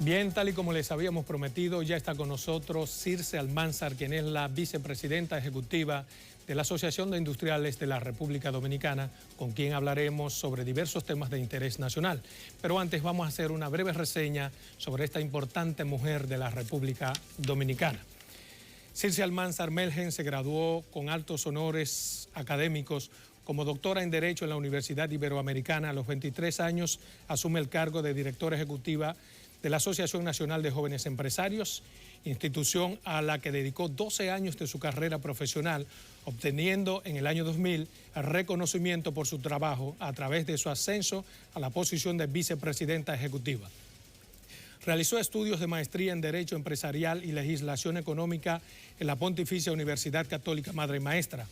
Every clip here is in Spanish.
Bien, tal y como les habíamos prometido, ya está con nosotros Circe Almanzar, quien es la vicepresidenta ejecutiva de la Asociación de Industriales de la República Dominicana, con quien hablaremos sobre diversos temas de interés nacional. Pero antes vamos a hacer una breve reseña sobre esta importante mujer de la República Dominicana. Circe Almanzar Melgen se graduó con altos honores académicos como doctora en Derecho en la Universidad Iberoamericana. A los 23 años asume el cargo de directora ejecutiva de la Asociación Nacional de Jóvenes Empresarios, institución a la que dedicó 12 años de su carrera profesional, obteniendo en el año 2000 el reconocimiento por su trabajo a través de su ascenso a la posición de vicepresidenta ejecutiva. Realizó estudios de maestría en Derecho Empresarial y Legislación Económica en la Pontificia Universidad Católica Madre y Maestra.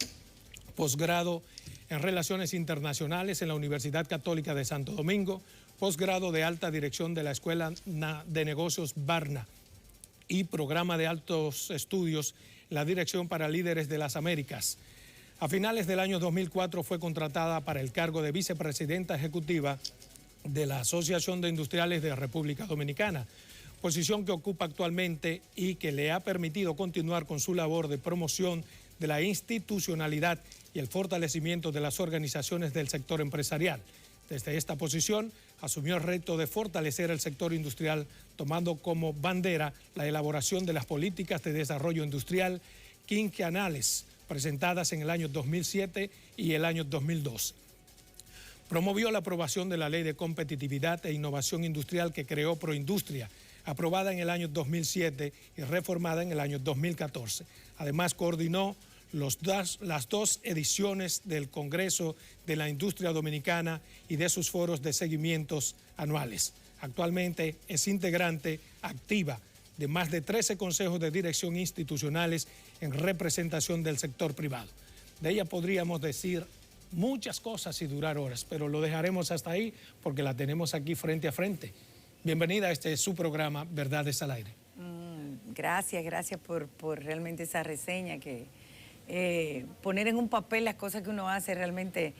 Posgrado en Relaciones Internacionales en la Universidad Católica de Santo Domingo, posgrado de alta dirección de la Escuela de Negocios Barna y programa de altos estudios en la Dirección para Líderes de las Américas. A finales del año 2004 fue contratada para el cargo de vicepresidenta ejecutiva de la Asociación de Industriales de la República Dominicana, posición que ocupa actualmente y que le ha permitido continuar con su labor de promoción de la institucionalidad y el fortalecimiento de las organizaciones del sector empresarial. Desde esta posición asumió el reto de fortalecer el sector industrial, tomando como bandera la elaboración de las políticas de desarrollo industrial quinquenales presentadas en el año 2007 y el año 2002. Promovió la aprobación de la Ley de Competitividad e Innovación Industrial que creó Proindustria, aprobada en el año 2007 y reformada en el año 2014. Además, coordinó las dos ediciones del Congreso de la Industria Dominicana y de sus foros de seguimientos anuales. Actualmente es integrante activa de más de 13 consejos de dirección institucionales en representación del sector privado. De ella podríamos decir muchas cosas y durar horas, pero lo dejaremos hasta ahí porque la tenemos aquí frente a frente. Bienvenida a este su programa, Verdades al Aire. Gracias por realmente esa reseña, que poner en un papel las cosas que uno hace realmente,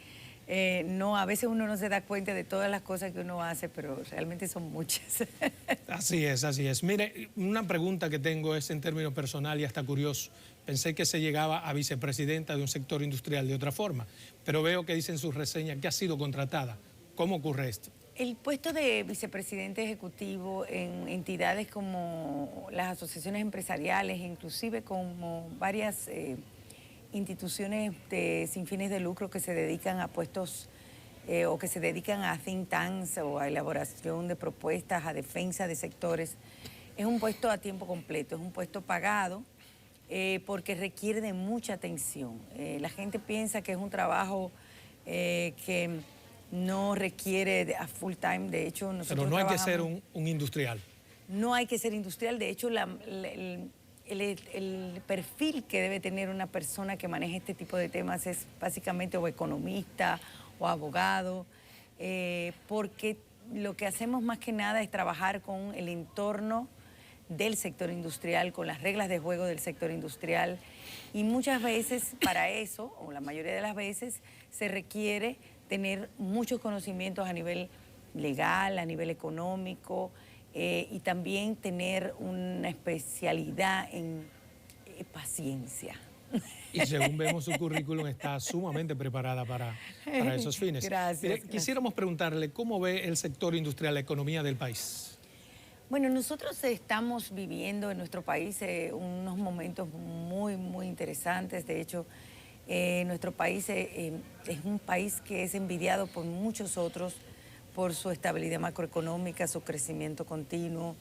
a veces uno no se da cuenta de todas las cosas que uno hace, pero realmente son muchas. Así es, así es. Mire, una pregunta que tengo es en términos personal y hasta curioso. Pensé que se llegaba a vicepresidenta de un sector industrial de otra forma, pero veo que dice en su reseña que ha sido contratada. ¿Cómo ocurre esto? El puesto de vicepresidente ejecutivo en entidades como las asociaciones empresariales, inclusive como varias instituciones sin fines de lucro que se dedican a puestos o que se dedican a think tanks o a elaboración de propuestas, a defensa de sectores, es un puesto a tiempo completo, es un puesto pagado porque requiere de mucha atención. La gente piensa que es un trabajo que no requiere a full time. De hecho, nosotros Pero no hay que ser un industrial. No hay que ser industrial. De hecho, el perfil que debe tener una persona que maneje este tipo de temas es básicamente o economista o abogado, porque lo que hacemos más que nada es trabajar con el entorno del sector industrial, con las reglas de juego del sector industrial, y muchas veces para eso, o la mayoría de las veces, se requiere tener muchos conocimientos a nivel legal, a nivel económico, y también tener una especialidad en paciencia. Y según vemos su currículum, está sumamente preparada para esos fines. Gracias. Mire, quisiéramos preguntarle, ¿cómo ve el sector industrial, la economía del país? Bueno, nosotros estamos viviendo en nuestro país unos momentos muy interesantes. De hecho, nuestro país es un país que es envidiado por muchos otros por su estabilidad macroeconómica, su crecimiento continuo.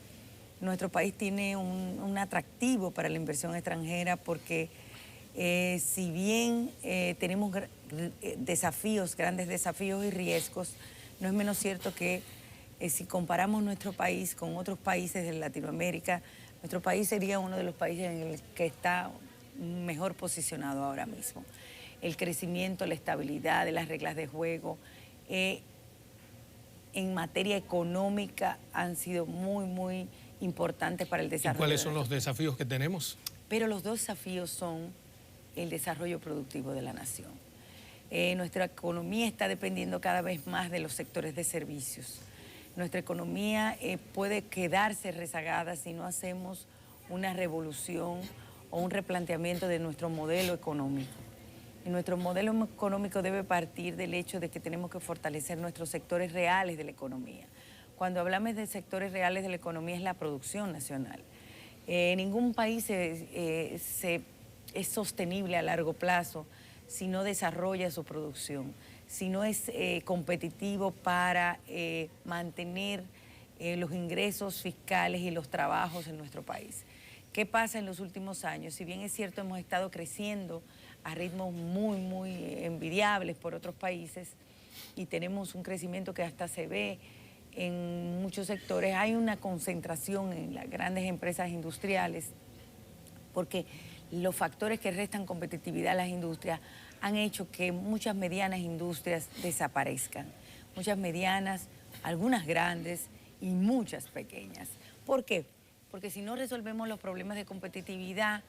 Nuestro país tiene un atractivo para la inversión extranjera porque si bien tenemos grandes desafíos y riesgos, no es menos cierto que si comparamos nuestro país con otros países de Latinoamérica, nuestro país sería uno de los países en el que está mejor posicionado ahora mismo. El crecimiento, la estabilidad de las reglas de juego, en materia económica han sido muy importantes para el desarrollo. ¿Y cuáles son los desafíos que tenemos? Pero los dos desafíos son el desarrollo productivo de la nación. Nuestra economía está dependiendo cada vez más de los sectores de servicios. Nuestra economía puede quedarse rezagada si no hacemos una revolución o un replanteamiento de nuestro modelo económico. Y nuestro modelo económico debe partir del hecho de que tenemos que fortalecer nuestros sectores reales de la economía. Cuando hablamos de sectores reales de la economía es la producción nacional. Ningún país es sostenible a largo plazo si no desarrolla su producción, si no es competitivo para mantener los ingresos fiscales y los trabajos en nuestro país. ¿Qué pasa en los últimos años? Si bien es cierto, hemos estado creciendo a ritmos muy envidiables por otros países y tenemos un crecimiento que hasta se ve en muchos sectores, hay una concentración en las grandes empresas industriales porque los factores que restan competitividad a las industrias han hecho que muchas medianas industrias desaparezcan. Muchas medianas, algunas grandes y muchas pequeñas. ¿Por qué? Porque si no resolvemos los problemas de competitividad,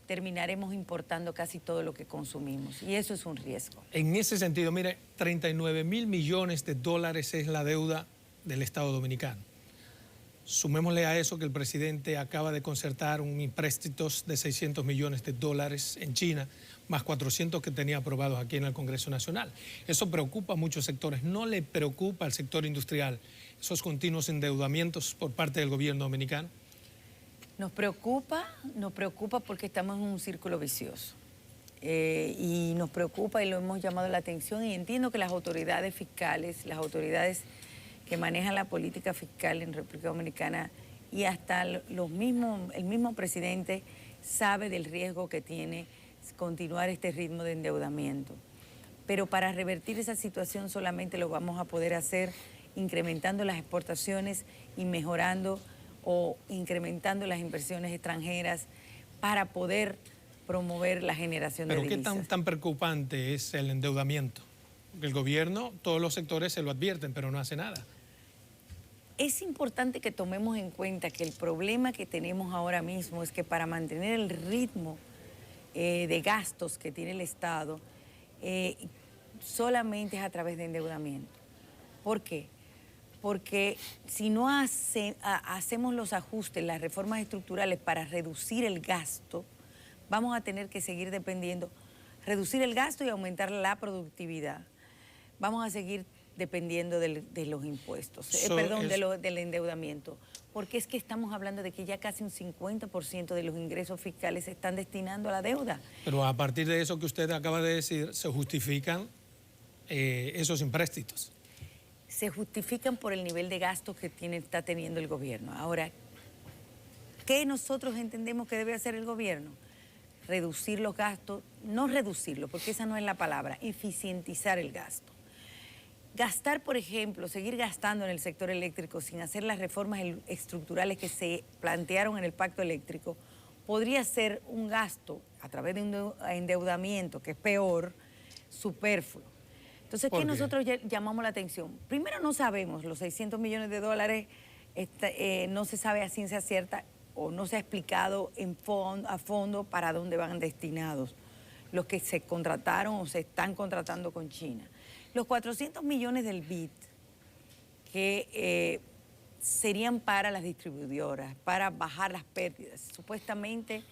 terminaremos importando casi todo lo que consumimos y eso es un riesgo. En ese sentido, mire, 39.000 millones de dólares es la deuda del Estado Dominicano. Sumémosle a eso que el presidente acaba de concertar un empréstitos de 600 millones de dólares en China, más 400 que tenía aprobados aquí en el Congreso Nacional. Eso preocupa a muchos sectores. ¿No le preocupa al sector industrial esos continuos endeudamientos por parte del gobierno dominicano? Nos preocupa porque estamos en un círculo vicioso. Y nos preocupa y lo hemos llamado la atención y entiendo que las autoridades fiscales, las autoridades que manejan la política fiscal en República Dominicana y hasta el mismo presidente sabe del riesgo que tiene continuar este ritmo de endeudamiento. Pero para revertir esa situación solamente lo vamos a poder hacer incrementando las exportaciones y mejorando o incrementando las inversiones extranjeras para poder promover la generación de divisas. ¿Pero qué tan preocupante es el endeudamiento? El gobierno, todos los sectores se lo advierten, pero no hace nada. Es importante que tomemos en cuenta que el problema que tenemos ahora mismo es que para mantener el ritmo de gastos que tiene el Estado, solamente es a través de endeudamiento. ¿Por qué? Porque si no hacemos los ajustes, las reformas estructurales para reducir el gasto, vamos a tener que seguir dependiendo, reducir el gasto y aumentar la productividad. Vamos a seguir dependiendo de los impuestos, del endeudamiento. Porque es que estamos hablando de que ya casi un 50% de los ingresos fiscales se están destinando a la deuda. Pero a partir de eso que usted acaba de decir, se justifican esos empréstitos. Se justifican por el nivel de gastos que está teniendo el gobierno. Ahora, ¿qué nosotros entendemos que debe hacer el gobierno? Reducir los gastos, no reducirlo, porque esa no es la palabra, eficientizar el gasto. Gastar, por ejemplo, seguir gastando en el sector eléctrico sin hacer las reformas estructurales que se plantearon en el pacto eléctrico, podría ser un gasto a través de un endeudamiento, que es peor, superfluo. Entonces, ¿qué nosotros llamamos la atención? Primero, no sabemos, los 600 millones de dólares no se sabe a ciencia cierta o no se ha explicado a fondo para dónde van destinados los que se contrataron o se están contratando con China. Los 400 millones del BID, que serían para las distribuidoras, para bajar las pérdidas. Supuestamente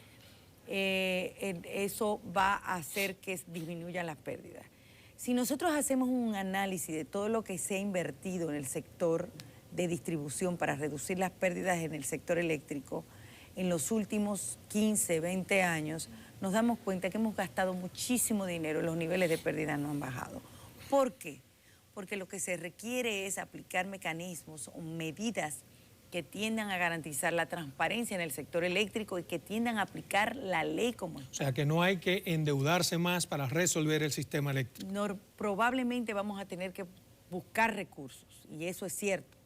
eso va a hacer que disminuyan las pérdidas. Si nosotros hacemos un análisis de todo lo que se ha invertido en el sector de distribución para reducir las pérdidas en el sector eléctrico, en los últimos 15, 20 años, nos damos cuenta que hemos gastado muchísimo dinero y los niveles de pérdida no han bajado. ¿Por qué? Porque lo que se requiere es aplicar mecanismos o medidas que tiendan a garantizar la transparencia en el sector eléctrico y que tiendan a aplicar la ley como está. O sea, que no hay que endeudarse más para resolver el sistema eléctrico. No, probablemente vamos a tener que buscar recursos, y eso es cierto.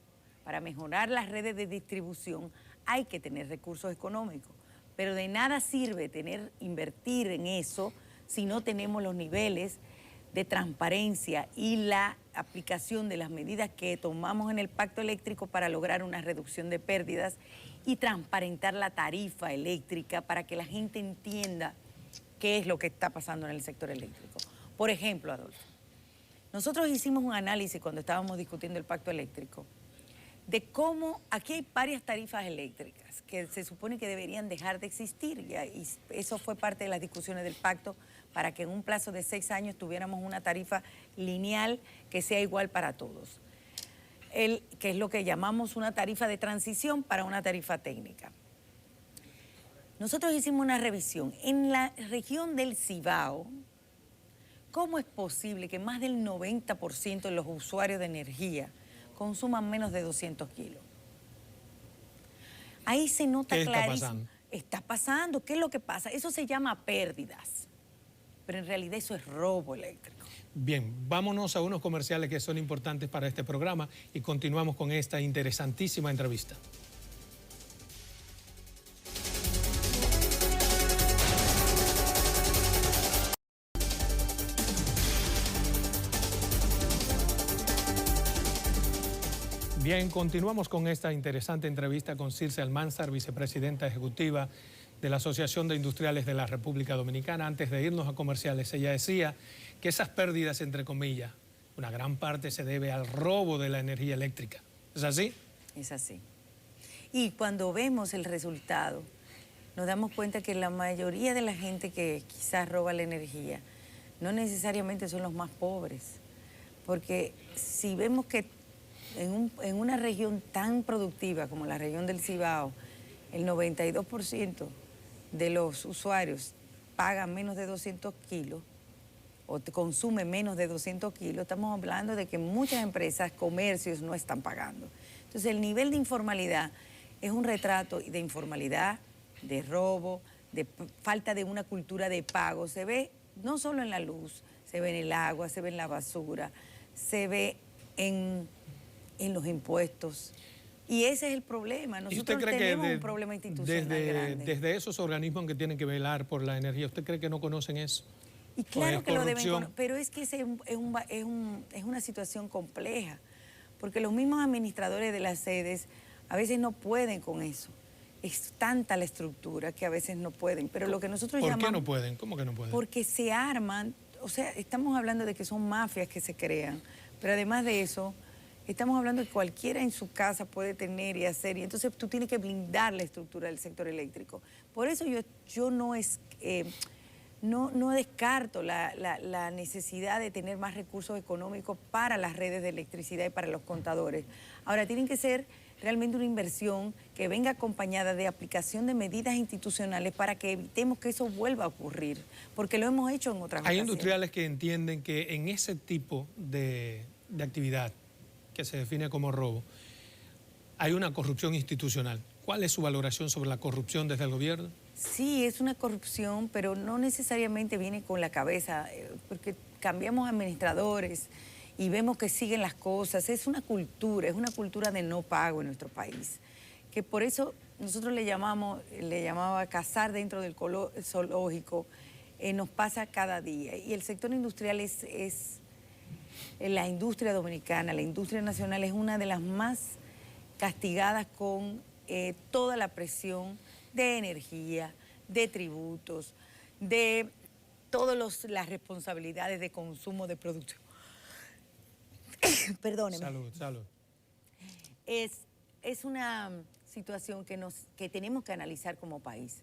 Para mejorar las redes de distribución hay que tener recursos económicos, pero de nada sirve invertir en eso si no tenemos los niveles de transparencia y la aplicación de las medidas que tomamos en el pacto eléctrico para lograr una reducción de pérdidas y transparentar la tarifa eléctrica para que la gente entienda qué es lo que está pasando en el sector eléctrico. Por ejemplo, Adolfo, nosotros hicimos un análisis cuando estábamos discutiendo el pacto eléctrico de cómo aquí hay varias tarifas eléctricas que se supone que deberían dejar de existir, y eso fue parte de las discusiones del pacto para que en un plazo de 6 años tuviéramos una tarifa lineal que sea igual para todos, que es lo que llamamos una tarifa de transición para una tarifa técnica. Nosotros hicimos una revisión. En la región del Cibao, ¿cómo es posible que más del 90% de los usuarios de energía consuman menos de 200 kilos? Ahí se nota clarísimo. ¿Qué está pasando? Está pasando. ¿Qué es lo que pasa? Eso se llama pérdidas, pero en realidad eso es robo eléctrico. Bien, vámonos a unos comerciales que son importantes para este programa y continuamos con esta interesantísima entrevista. Bien, continuamos con esta interesante entrevista con Circe Almanzar, vicepresidenta ejecutiva de la Asociación de Industriales de la República Dominicana. Antes de irnos a comerciales, ella decía que esas pérdidas, entre comillas, una gran parte se debe al robo de la energía eléctrica. ¿Es así? Es así. Y cuando vemos el resultado, nos damos cuenta que la mayoría de la gente que quizás roba la energía no necesariamente son los más pobres. Porque si vemos que en una región tan productiva como la región del Cibao, el 92% de los usuarios pagan menos de 200 kilos o consumen menos de 200 kilos, estamos hablando de que muchas empresas, comercios no están pagando. Entonces el nivel de informalidad es un retrato de informalidad, de robo, de falta de una cultura de pago. Se ve no solo en la luz, se ve en el agua, se ve en la basura, se ve en los impuestos. Y ese es el problema. Nosotros tenemos un problema institucional grande. Desde esos organismos que tienen que velar por la energía, ¿usted cree que no conocen eso? Y claro que lo deben conocer, pero es que es una situación compleja, porque los mismos administradores de las sedes a veces no pueden con eso. Es tanta la estructura que a veces no pueden, pero lo que nosotros llamamos... ¿Por qué no pueden? ¿Cómo que no pueden? Porque se arman, o sea, estamos hablando de que son mafias que se crean, pero además de eso, estamos hablando de que cualquiera en su casa puede tener y hacer, y entonces tú tienes que blindar la estructura del sector eléctrico. Por eso yo no descarto la necesidad de tener más recursos económicos para las redes de electricidad y para los contadores. Ahora, tienen que ser realmente una inversión que venga acompañada de aplicación de medidas institucionales para que evitemos que eso vuelva a ocurrir, porque lo hemos hecho en otras ocasiones. Hay industriales que entienden que en ese tipo de actividad que se define como robo, hay una corrupción institucional. ¿Cuál es su valoración sobre la corrupción desde el gobierno? Sí, es una corrupción, pero no necesariamente viene con la cabeza, porque cambiamos administradores y vemos que siguen las cosas. Es una cultura de no pago en nuestro país, que por eso nosotros le llamaba cazar dentro del zoológico, nos pasa cada día. Y el sector industrial es la industria dominicana, la industria nacional es una de las más castigadas con toda la presión de energía, de tributos, de todas las responsabilidades de consumo de productos. Perdóneme. Salud, salud. Es una situación que tenemos que analizar como país.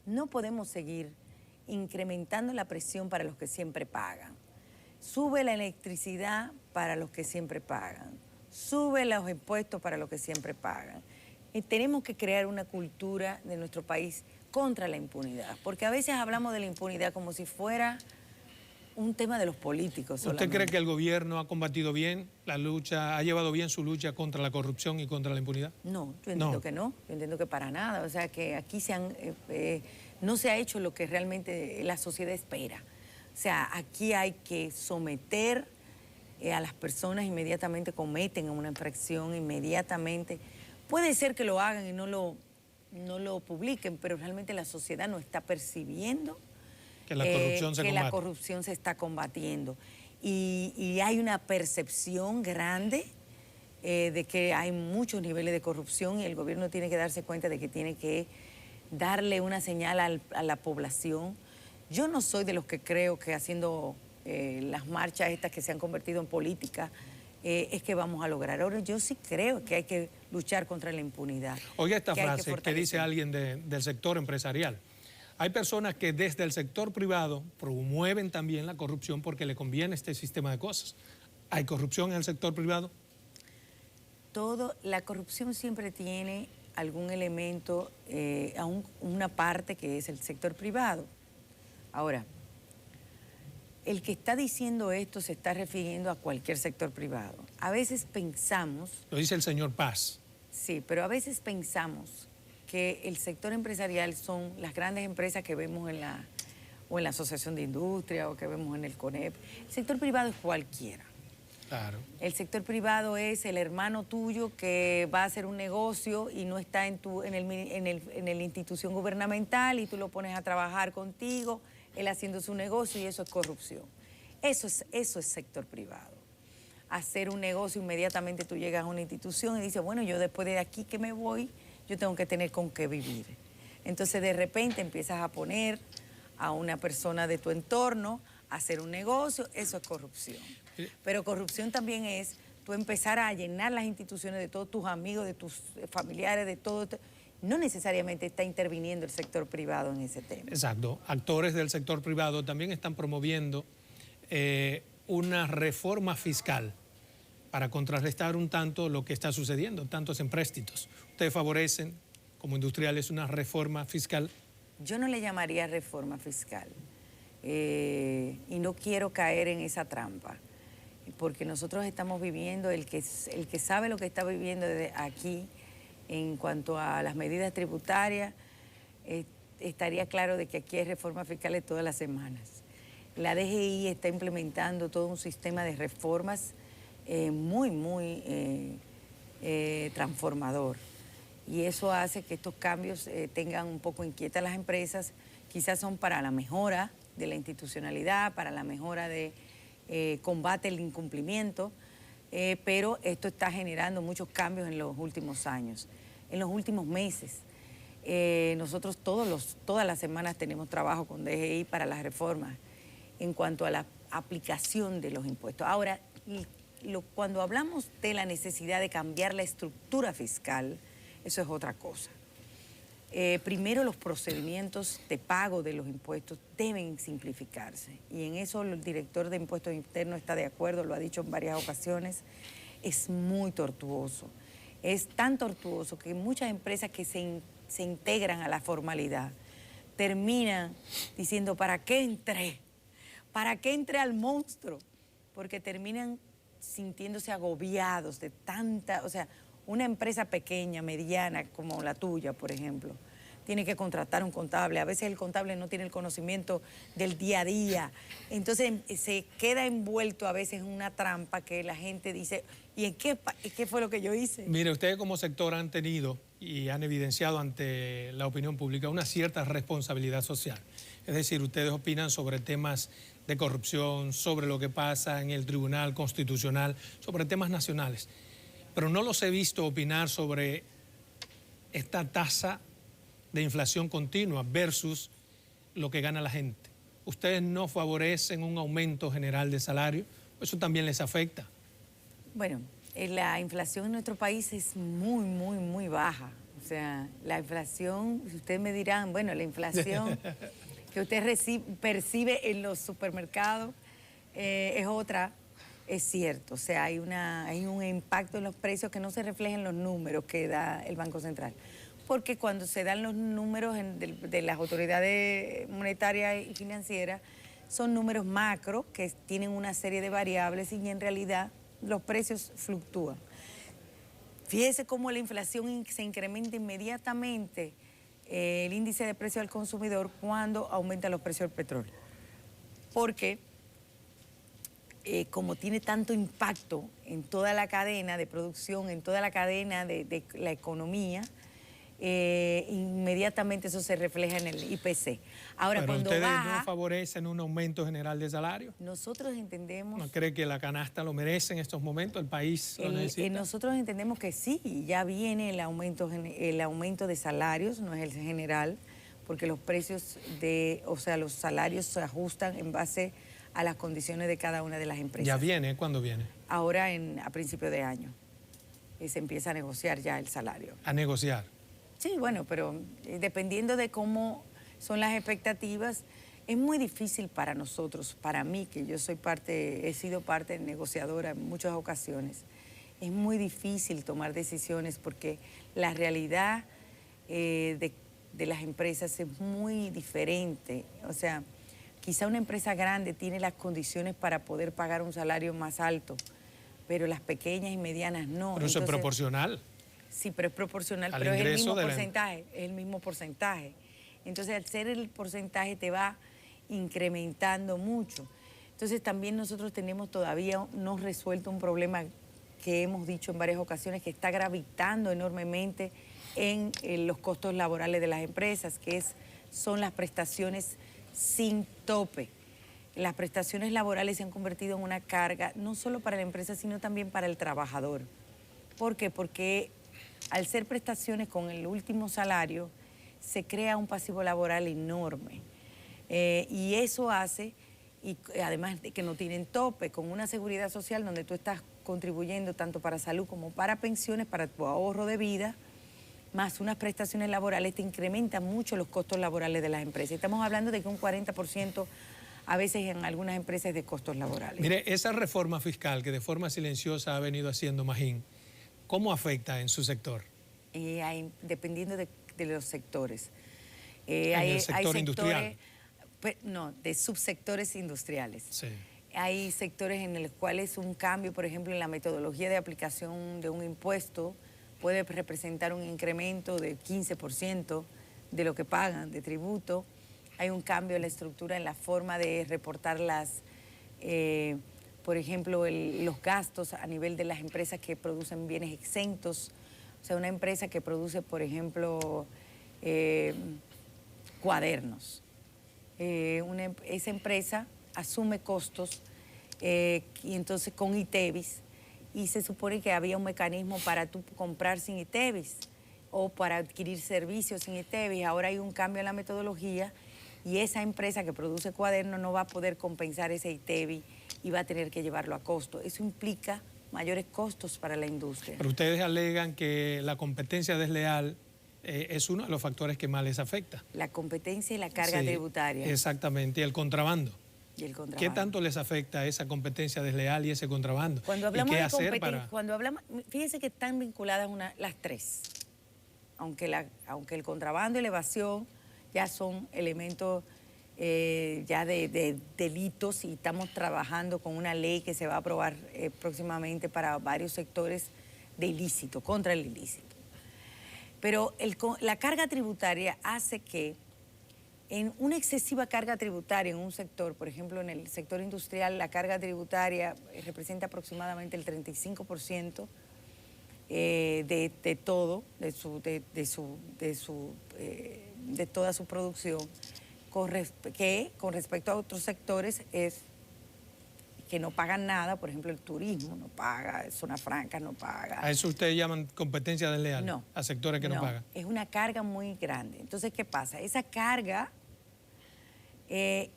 No podemos seguir incrementando la presión para los que siempre pagan. Sube la electricidad para los que siempre pagan. Sube los impuestos para los que siempre pagan. Y tenemos que crear una cultura de nuestro país contra la impunidad, porque a veces hablamos de la impunidad como si fuera un tema de los políticos solamente. ¿Usted cree que el gobierno ha combatido bien la lucha, ha llevado bien su lucha contra la corrupción y contra la impunidad? No, yo entiendo que no, yo entiendo que para nada. O sea, que aquí no se ha hecho lo que realmente la sociedad espera. O sea, aquí hay que someter a las personas, inmediatamente cometen una infracción, inmediatamente. Puede ser que lo hagan y no lo publiquen, pero realmente la sociedad no está percibiendo que la corrupción se está combatiendo. Y hay una percepción grande de que hay muchos niveles de corrupción y el gobierno tiene que darse cuenta de que tiene que darle una señal a la población. Yo no soy de los que creo que haciendo las marchas estas que se han convertido en política es que vamos a lograr. Ahora, yo sí creo que hay que luchar contra la impunidad. Oiga esta frase que dice alguien del sector empresarial. Hay personas que desde el sector privado promueven también la corrupción porque le conviene este sistema de cosas. ¿Hay corrupción en el sector privado? La corrupción siempre tiene algún elemento, una parte que es el sector privado. Ahora, el que está diciendo esto se está refiriendo a cualquier sector privado. A veces pensamos... Lo dice el señor Paz. Sí, pero a veces pensamos que el sector empresarial son las grandes empresas que vemos en la Asociación de Industria o que vemos en el CONEP. El sector privado es cualquiera. Claro. El sector privado es el hermano tuyo que va a hacer un negocio y no está en la institución gubernamental y tú lo pones a trabajar contigo, él haciendo su negocio, y eso es corrupción. Eso es sector privado. Hacer un negocio, inmediatamente tú llegas a una institución y dices, bueno, yo después de aquí que me voy, yo tengo que tener con qué vivir. Entonces de repente empiezas a poner a una persona de tu entorno a hacer un negocio, eso es corrupción. Pero corrupción también es tú empezar a llenar las instituciones de todos tus amigos, de tus familiares, de todo. No necesariamente está interviniendo el sector privado en ese tema. Exacto. Actores del sector privado también están promoviendo una reforma fiscal para contrarrestar un tanto lo que está sucediendo, tantos empréstitos. ¿Ustedes favorecen como industriales una reforma fiscal? Yo no le llamaría reforma fiscal y no quiero caer en esa trampa, porque nosotros estamos viviendo, el que sabe lo que está viviendo desde aquí en cuanto a las medidas tributarias, estaría claro de que aquí hay reformas fiscales todas las semanas. La DGI está implementando todo un sistema de reformas muy transformador. Y eso hace que estos cambios tengan un poco inquietas las empresas. Quizás son para la mejora de la institucionalidad, para la mejora de combate al incumplimiento, pero esto está generando muchos cambios en los últimos años, en los últimos meses. Nosotros todas las semanas tenemos trabajo con DGI para las reformas en cuanto a la aplicación de los impuestos. Ahora, cuando hablamos de la necesidad de cambiar la estructura fiscal, eso es otra cosa. Primero, los procedimientos de pago de los impuestos deben simplificarse. Y en eso el director de Impuestos Internos está de acuerdo, lo ha dicho en varias ocasiones. Es muy tortuoso. Es tan tortuoso que muchas empresas que se integran a la formalidad terminan diciendo, ¿para qué entré? ¿Para qué entré al monstruo? Porque terminan sintiéndose agobiados de tanta... O sea, una empresa pequeña, mediana, como la tuya, por ejemplo, tiene que contratar un contable. A veces el contable no tiene el conocimiento del día a día. Entonces se queda envuelto a veces en una trampa que la gente dice, ¿y en qué fue lo que yo hice? Mire, ustedes como sector han tenido y han evidenciado ante la opinión pública una cierta responsabilidad social. Es decir, ustedes opinan sobre temas de corrupción, sobre lo que pasa en el Tribunal Constitucional, sobre temas nacionales. Pero no los he visto opinar sobre esta tasa de inflación continua versus lo que gana la gente. ¿Ustedes no favorecen un aumento general de salario? ¿Eso también les afecta? Bueno, la inflación en nuestro país es muy baja. O sea, la inflación, ustedes me dirán, bueno, la inflación que usted percibe en los supermercados es otra. Es cierto, o sea, hay un impacto en los precios que no se refleja en los números que da el Banco Central. Porque cuando se dan los números de las autoridades monetarias y financieras, son números macro que tienen una serie de variables y en realidad los precios fluctúan. Fíjese cómo la inflación se incrementa inmediatamente el índice de precio al consumidor cuando aumenta los precios del petróleo. Porque como tiene tanto impacto en toda la cadena de producción, en toda la cadena de la economía, inmediatamente eso se refleja en el IPC. Ahora, pero cuando ¿ustedes baja, no favorecen un aumento general de salario? Nosotros entendemos... ¿No cree que la canasta lo merece en estos momentos? ¿El país lo necesita? Nosotros entendemos que sí, ya viene el aumento de salarios, no es el general, porque los precios los salarios se ajustan en base a las condiciones de cada una de las empresas. ¿Ya viene? ¿Cuándo viene? ahora a principio de año. Y se empieza a negociar ya el salario. ¿A negociar? Sí, bueno, pero dependiendo de cómo son las expectativas, es muy difícil para nosotros, para mí, que yo he sido parte negociadora en muchas ocasiones, es muy difícil tomar decisiones porque la realidad de las empresas es muy diferente. O sea, quizá una empresa grande tiene las condiciones para poder pagar un salario más alto, pero las pequeñas y medianas no. Pero eso es proporcional. Sí, pero es proporcional, pero es el mismo porcentaje, Entonces, al ser el porcentaje te va incrementando mucho. Entonces, también nosotros tenemos todavía no resuelto un problema que hemos dicho en varias ocasiones que está gravitando enormemente en los costos laborales de las empresas, son las prestaciones sin tope. Las prestaciones laborales se han convertido en una carga no solo para la empresa, sino también para el trabajador. ¿Por qué? Porque al ser prestaciones con el último salario, se crea un pasivo laboral enorme. Y eso hace, y además de que no tienen tope, con una seguridad social donde tú estás contribuyendo tanto para salud como para pensiones, para tu ahorro de vida, más unas prestaciones laborales, te incrementan mucho los costos laborales de las empresas. Estamos hablando de que un 40% a veces en algunas empresas de costos laborales. Mire, esa reforma fiscal que de forma silenciosa ha venido haciendo Magín, ¿cómo afecta en su sector? Dependiendo de los sectores. ¿En el sector industrial? No, de subsectores industriales. Sí. Hay sectores en los cuales un cambio, por ejemplo, en la metodología de aplicación de un impuesto puede representar un incremento de 15% de lo que pagan de tributo. Hay un cambio en la estructura, en la forma de reportar por ejemplo, los gastos a nivel de las empresas que producen bienes exentos. O sea, una empresa que produce, por ejemplo, cuadernos. Esa empresa asume costos y entonces con ITEVIS, y se supone que había un mecanismo para tú comprar sin ITEVIS o para adquirir servicios sin ITEVIS. Ahora hay un cambio en la metodología y esa empresa que produce cuadernos no va a poder compensar ese ITEVIS y va a tener que llevarlo a costo. Eso implica mayores costos para la industria. Pero ustedes alegan que la competencia desleal es uno de los factores que más les afecta. La competencia y la carga tributaria. Exactamente, y el contrabando. Y el contrabando. ¿Qué tanto les afecta esa competencia desleal y ese contrabando? Cuando hablamos de competencia, fíjense que están vinculadas las tres. Aunque el contrabando y la evasión ya son elementos ya de delitos, y estamos trabajando con una ley que se va a aprobar próximamente para varios sectores de ilícito, contra el ilícito. Pero la carga tributaria hace que en una excesiva carga tributaria en un sector, por ejemplo, en el sector industrial, la carga tributaria representa aproximadamente el 35% de toda su producción, que con respecto a otros sectores es que no pagan nada. Por ejemplo, el turismo no paga, zona franca no paga. ¿A eso ustedes llaman competencia desleal? No. ¿A sectores que no pagan? Es una carga muy grande. Entonces, ¿qué pasa? Esa carga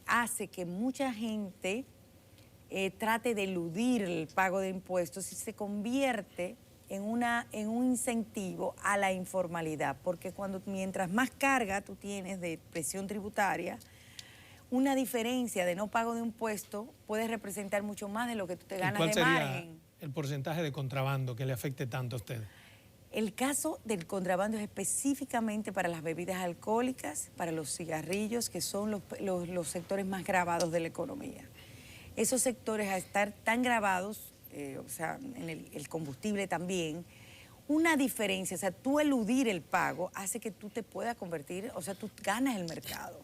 hace que mucha gente trate de eludir el pago de impuestos y se convierte en un incentivo a la informalidad, porque mientras más carga tú tienes de presión tributaria, una diferencia de no pago de impuesto puede representar mucho más de lo que tú te ganas de margen. ¿Cuál sería el porcentaje de contrabando que le afecte tanto a ustedes? El caso del contrabando es específicamente para las bebidas alcohólicas, para los cigarrillos, que son los sectores más gravados de la economía. Esos sectores, al estar tan gravados, o sea, en el combustible también, una diferencia, o sea, tú eludir el pago hace que tú te puedas convertir, o sea, tú ganas el mercado.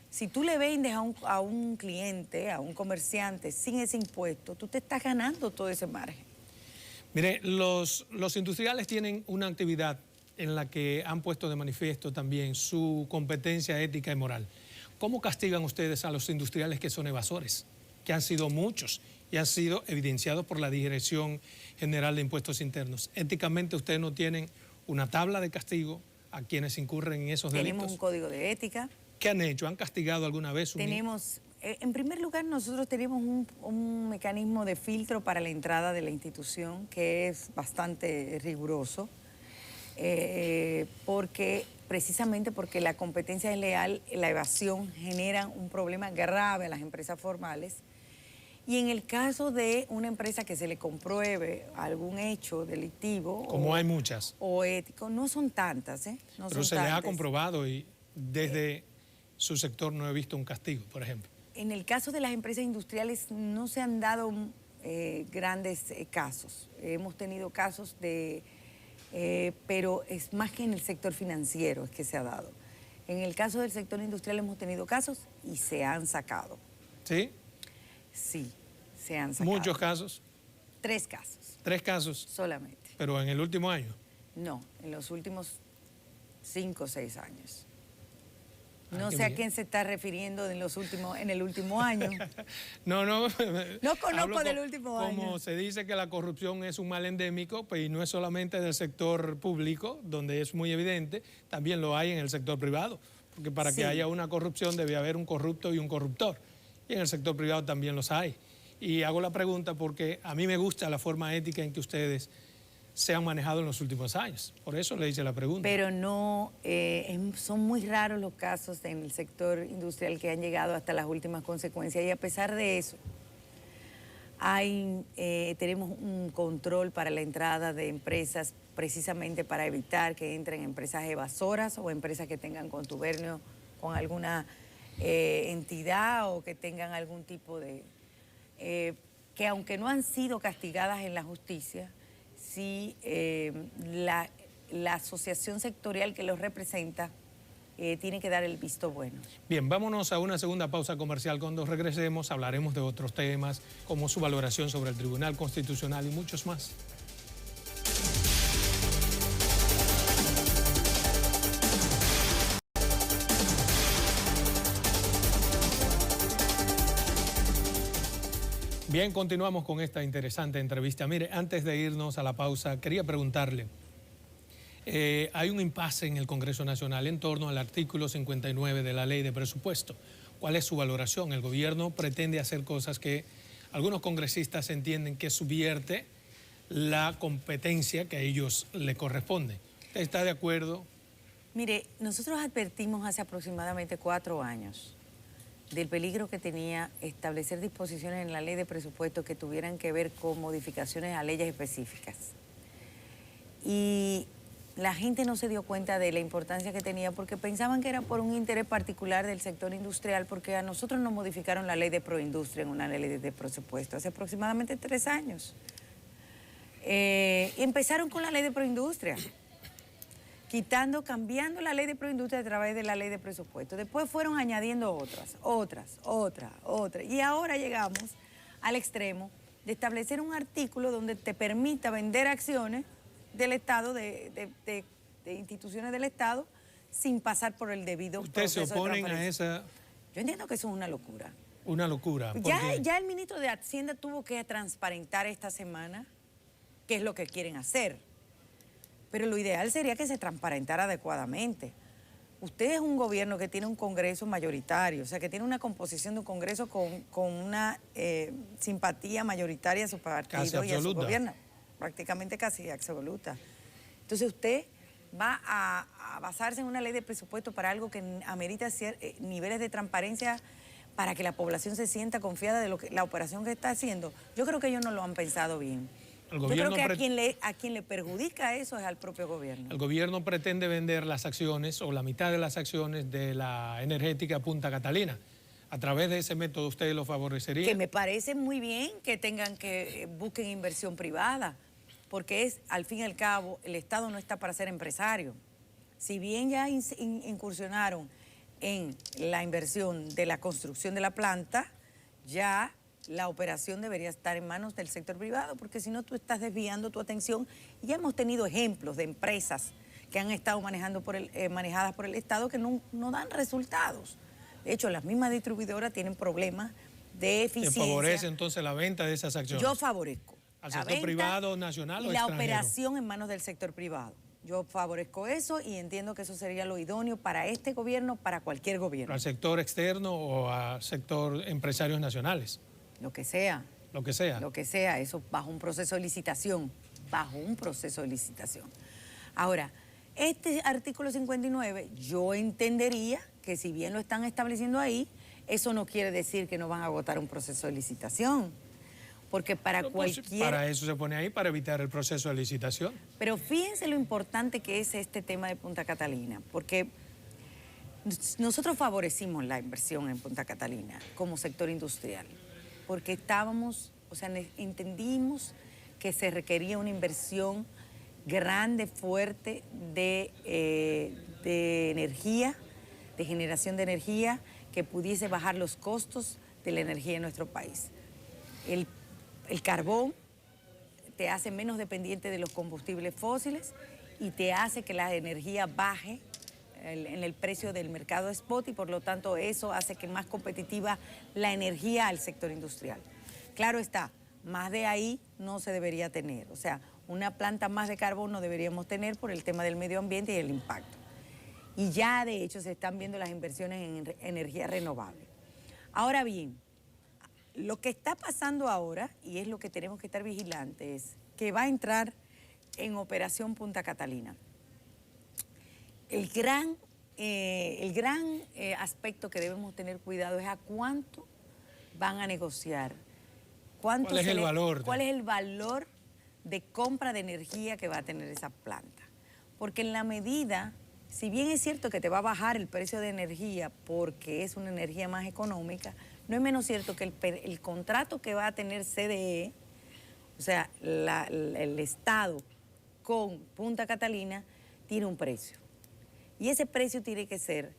Si tú le vendes a un cliente, a un comerciante, sin ese impuesto, tú te estás ganando todo ese margen. Mire, los industriales tienen una actividad en la que han puesto de manifiesto también su competencia ética y moral. ¿Cómo castigan ustedes a los industriales que son evasores? Que han sido muchos y han sido evidenciados por la Dirección General de Impuestos Internos. Éticamente, ustedes no tienen una tabla de castigo a quienes incurren en esos delitos. Tenemos un código de ética. ¿Qué han hecho? ¿Han castigado alguna vez? Tenemos En primer lugar, nosotros tenemos un mecanismo de filtro para la entrada de la institución que es bastante riguroso, precisamente porque la competencia desleal, la evasión generan un problema grave a las empresas formales. Y en el caso de una empresa que se le compruebe algún hecho delictivo... Como hay muchas. O ético, no son tantas, ¿eh? No Pero son se les ha tantas. comprobado y desde su sector no he visto un castigo, por ejemplo. En el caso de las empresas industriales no se han dado grandes casos. Hemos tenido casos pero es más que en el sector financiero es que se ha dado. En el caso del sector industrial hemos tenido casos y se han sacado. ¿Sí? Sí, se han sacado. ¿Muchos casos? 3 casos. 3 casos. Solamente. ¿Pero en el último año? No, en los últimos 5 o 6 años. Ah, no sé bien. a quién se está refiriendo en el último año. No. No conozco del último año. Como se dice que la corrupción es un mal endémico, pues, y no es solamente del sector público, donde es muy evidente, también lo hay en el sector privado. Porque para que haya una corrupción debe haber un corrupto y un corruptor. Y en el sector privado también los hay. Y hago la pregunta porque a mí me gusta la forma ética en que ustedes se han manejado en los últimos años. Por eso le hice la pregunta. Pero no, son muy raros los casos en el sector industrial que han llegado hasta las últimas consecuencias. Y a pesar de eso, tenemos un control para la entrada de empresas precisamente para evitar que entren empresas evasoras o empresas que tengan contubernio con alguna entidad o que tengan algún tipo de... que aunque no han sido castigadas en la justicia, sí la asociación sectorial que los representa tiene que dar el visto bueno. Bien, vámonos a una segunda pausa comercial. Cuando regresemos hablaremos de otros temas como su valoración sobre el Tribunal Constitucional y muchos más. Bien, continuamos con esta interesante entrevista. Mire, antes de irnos a la pausa, quería preguntarle, hay un impasse en el Congreso Nacional en torno al artículo 59 de la Ley de Presupuesto. ¿Cuál es su valoración? El gobierno pretende hacer cosas que algunos congresistas entienden que subvierte la competencia que a ellos le corresponde. ¿Usted está de acuerdo? Mire, nosotros advertimos hace aproximadamente 4 años del peligro que tenía establecer disposiciones en la ley de presupuesto que tuvieran que ver con modificaciones a leyes específicas. Y la gente no se dio cuenta de la importancia que tenía porque pensaban que era por un interés particular del sector industrial, porque a nosotros nos modificaron la ley de proindustria en una ley de presupuesto hace aproximadamente 3 años. Y empezaron con la ley de proindustria, cambiando la ley de proindustria a través de la ley de presupuesto. Después fueron añadiendo otras. Y ahora llegamos al extremo de establecer un artículo donde te permita vender acciones del Estado, de instituciones del Estado, sin pasar por el debido proceso de ¿Ustedes se oponen a transparencia. esa...? Yo entiendo que eso es una locura. Una locura. Ya el ministro de Hacienda tuvo que transparentar esta semana qué es lo que quieren hacer. Pero lo ideal sería que se transparentara adecuadamente. Usted es un gobierno que tiene un Congreso mayoritario, o sea, que tiene una composición de un Congreso con una simpatía mayoritaria a su partido y a su gobierno, prácticamente casi absoluta. Entonces usted va a basarse en una ley de presupuesto para algo que amerita niveles de transparencia para que la población se sienta confiada de la operación que está haciendo. Yo creo que ellos no lo han pensado bien. Yo creo que a quien le perjudica eso es al propio gobierno. El gobierno pretende vender las acciones o la mitad de las acciones de la energética Punta Catalina. ¿A través de ese método usted lo favorecería? Que me parece muy bien que busquen inversión privada, porque al fin y al cabo, el Estado no está para ser empresario. Si bien ya incursionaron en la inversión de la construcción de la planta, ya la operación debería estar en manos del sector privado, porque si no tú estás desviando tu atención. Y ya hemos tenido ejemplos de empresas que han estado manejadas por el Estado que no dan resultados. De hecho, las mismas distribuidoras tienen problemas de eficiencia. ¿Se favorece entonces la venta de esas acciones? Yo favorezco. ¿Al sector privado, nacional o extranjero? Y la operación en manos del sector privado. Yo favorezco eso y entiendo que eso sería lo idóneo para este gobierno, para cualquier gobierno. ¿Al sector externo o al sector empresarios nacionales? Lo que sea. Lo que sea. Lo que sea, eso bajo un proceso de licitación. Bajo un proceso de licitación. Ahora, este artículo 59, yo entendería que si bien lo están estableciendo ahí, eso no quiere decir que no van a agotar un proceso de licitación. Porque para cualquier... Para eso se pone ahí, para evitar el proceso de licitación. Pero fíjense lo importante que es este tema de Punta Catalina, porque nosotros favorecimos la inversión en Punta Catalina como sector industrial, porque estábamos, o sea, entendimos que se requería una inversión grande, fuerte de energía, de generación de energía, que pudiese bajar los costos de la energía en nuestro país. El carbón te hace menos dependiente de los combustibles fósiles y te hace que la energía baje en el precio del mercado spot y por lo tanto eso hace que más competitiva la energía al sector industrial. Claro está, más de ahí no se debería tener, o sea, una planta más de carbón no deberíamos tener por el tema del medio ambiente y el impacto. Y ya de hecho se están viendo las inversiones en energía renovable. Ahora bien, lo que está pasando ahora, y es lo que tenemos que estar vigilantes, es que va a entrar en operación Punta Catalina. El gran aspecto que debemos tener cuidado es a cuánto van a negociar. ¿Cuál es el valor? ¿Cuál es el valor de compra de energía que va a tener esa planta? Porque en la medida, si bien es cierto que te va a bajar el precio de energía porque es una energía más económica, no es menos cierto que el contrato que va a tener CDE, o sea, el Estado con Punta Catalina, tiene un precio. Y ese precio tiene que ser,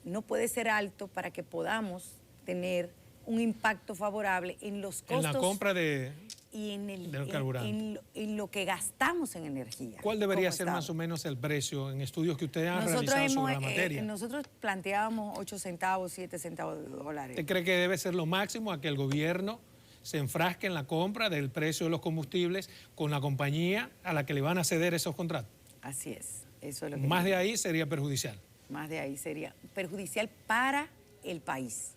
no puede ser alto para que podamos tener un impacto favorable en los costos. En la compra de del carburante. En lo que gastamos en energía. ¿Cuál debería ser más o menos el precio en estudios que ustedes han realizado sobre la materia? Nosotros planteábamos 8 centavos, 7 centavos de dólares. ¿Usted cree que debe ser lo máximo a que el gobierno se enfrasque en la compra del precio de los combustibles con la compañía a la que le van a ceder esos contratos? Así es. Eso es lo que más de ahí sería perjudicial. Más de ahí sería perjudicial para el país.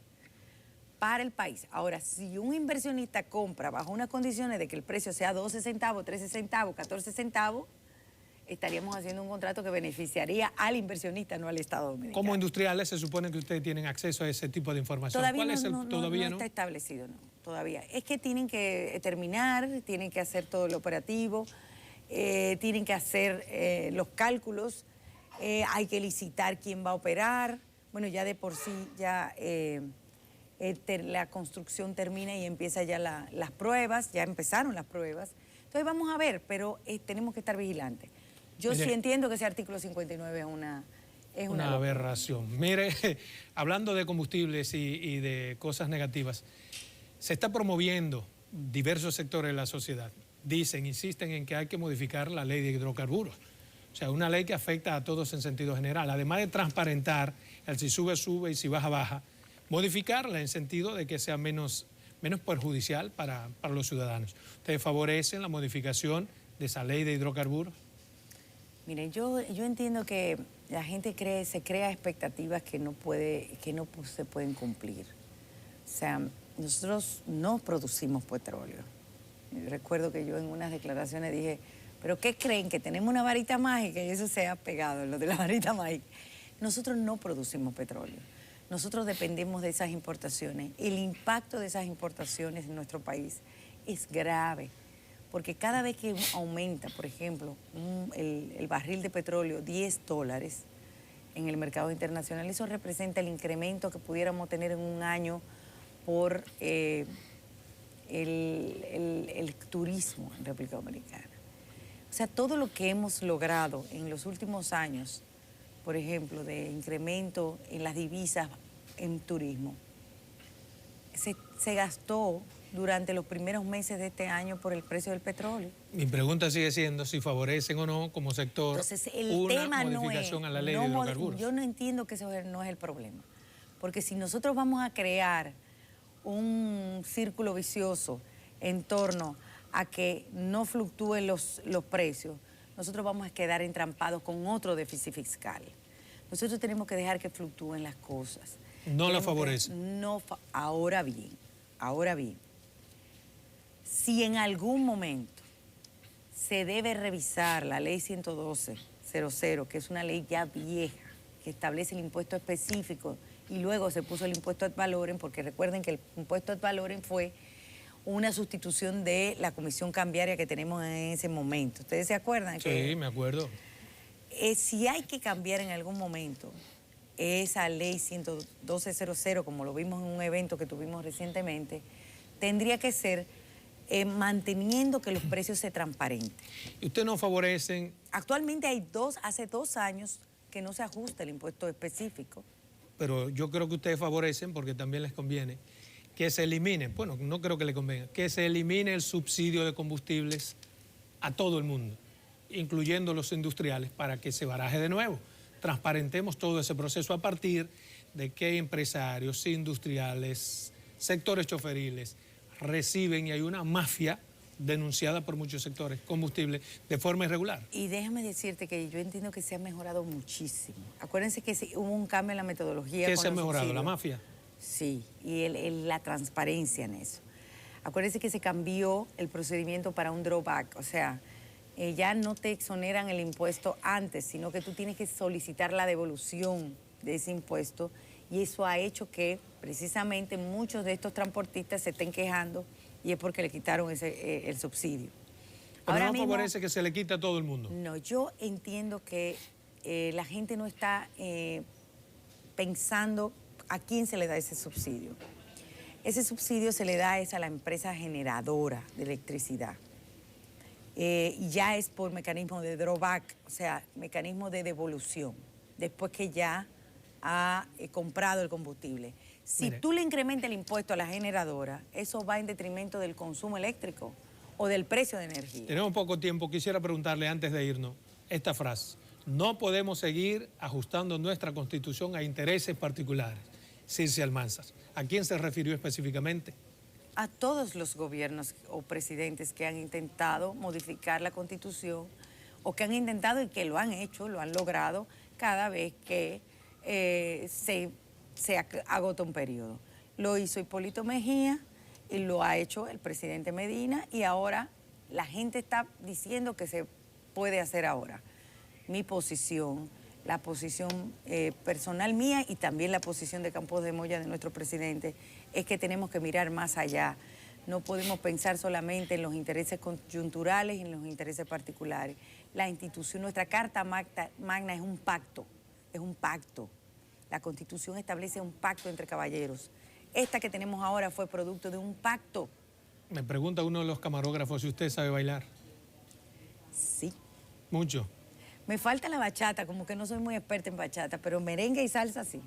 Para el país. Ahora, si un inversionista compra bajo unas condiciones de que el precio sea 12 centavos, 13 centavos, 14 centavos, estaríamos haciendo un contrato que beneficiaría al inversionista, no al Estado dominicano. Como industriales se supone que ustedes tienen acceso a ese tipo de información. Todavía ¿Todavía no está establecido, no, todavía. Es que tienen que terminar, tienen que hacer todo el operativo, tienen que hacer los cálculos, hay que licitar quién va a operar. Bueno, ya de por sí ya la construcción termina y empieza ya las pruebas, ya empezaron las pruebas. Entonces vamos a ver, pero tenemos que estar vigilantes. Yo sí entiendo que ese artículo 59 es una aberración. Mire, hablando de combustibles y de cosas negativas, se está promoviendo diversos sectores de la sociedad. Insisten en que hay que modificar la ley de hidrocarburos. O sea, una ley que afecta a todos en sentido general. Además de transparentar el si sube, sube y si baja, baja, modificarla en sentido de que sea menos perjudicial para los ciudadanos. ¿Ustedes favorecen la modificación de esa ley de hidrocarburos? Miren, yo entiendo que la gente se crea expectativas que no se pueden cumplir. O sea, nosotros no producimos petróleo. Recuerdo que yo en unas declaraciones dije, ¿pero qué creen? ¿Que tenemos una varita mágica? Y eso se ha pegado, lo de la varita mágica. Nosotros no producimos petróleo. Nosotros dependemos de esas importaciones. El impacto de esas importaciones en nuestro país es grave, porque cada vez que aumenta, por ejemplo, el barril de petróleo $10 en el mercado internacional, eso representa el incremento que pudiéramos tener en un año por el turismo en República Dominicana. O sea, todo lo que hemos logrado en los últimos años, por ejemplo, de incremento en las divisas en turismo, se gastó durante los primeros meses de este año por el precio del petróleo. Mi pregunta sigue siendo si favorecen o no como sector. Entonces, el una tema modificación no es, a la ley de hidrocarburos. Yo no entiendo que eso no es el problema, porque si nosotros vamos a crear un círculo vicioso en torno a que no fluctúen los precios, nosotros vamos a quedar entrampados con otro déficit fiscal. Nosotros tenemos que dejar que fluctúen las cosas. No la favorece. Ahora bien, si en algún momento se debe revisar la ley 112.00, que es una ley ya vieja, que establece el impuesto específico, y luego se puso el impuesto ad valorem, porque recuerden que el impuesto ad valorem fue una sustitución de la comisión cambiaria que tenemos en ese momento. ¿Ustedes se acuerdan? Sí, me acuerdo. Si hay que cambiar en algún momento esa ley 112.00, como lo vimos en un evento que tuvimos recientemente, tendría que ser manteniendo que los precios se transparenten. ¿Y ustedes no favorecen? Actualmente hace 2 años que no se ajusta el impuesto específico. Pero yo creo que ustedes favorecen, porque también les conviene, que se elimine, bueno, no creo que les convenga, que se elimine el subsidio de combustibles a todo el mundo, incluyendo los industriales, para que se baraje de nuevo. Transparentemos todo ese proceso a partir de que empresarios, industriales, sectores choferiles reciben, y hay una mafia denunciada por muchos sectores, combustible, de forma irregular. Y déjame decirte que yo entiendo que se ha mejorado muchísimo. Acuérdense que hubo un cambio en la metodología. ¿Qué se ha mejorado? ¿La mafia? Sí, y la transparencia en eso. Acuérdense que se cambió el procedimiento para un drawback, o sea, ya no te exoneran el impuesto antes, sino que tú tienes que solicitar la devolución de ese impuesto, y eso ha hecho que precisamente muchos de estos transportistas se estén quejando, y es porque le quitaron el subsidio. Pero ahora no mismo, favorece que se le quite a todo el mundo. No, yo entiendo que la gente no está pensando a quién se le da ese subsidio. Ese subsidio se le da a la empresa generadora de electricidad. Y ya es por mecanismo de drawback, o sea, mecanismo de devolución, después que ya ha comprado el combustible. Si tú le incrementas el impuesto a la generadora, eso va en detrimento del consumo eléctrico o del precio de energía. Tenemos poco tiempo. Quisiera preguntarle antes de irnos esta frase. No podemos seguir ajustando nuestra Constitución a intereses particulares. Circe Almanzar, ¿a quién se refirió específicamente? A todos los gobiernos o presidentes que han intentado modificar la Constitución, o que han intentado y que lo han hecho, lo han logrado cada vez que se agota un periodo. Lo hizo Hipólito Mejía y lo ha hecho el presidente Medina, y ahora la gente está diciendo que se puede hacer ahora. Mi posición, la posición personal mía y también la posición de Campos de Moya, de nuestro presidente, es que tenemos que mirar más allá. No podemos pensar solamente en los intereses coyunturales y en los intereses particulares. La institución, nuestra Carta Magna es un pacto, es un pacto. La Constitución establece un pacto entre caballeros. Esta que tenemos ahora fue producto de un pacto. Me pregunta uno de los camarógrafos si usted sabe bailar. Sí. Mucho. Me falta la bachata, como que no soy muy experta en bachata, pero merengue y salsa sí.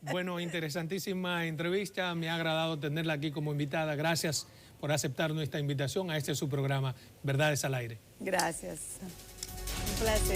Bueno, interesantísima entrevista. Me ha agradado tenerla aquí como invitada. Gracias por aceptar nuestra invitación a este su programa, Verdades al Aire. Gracias. Un placer.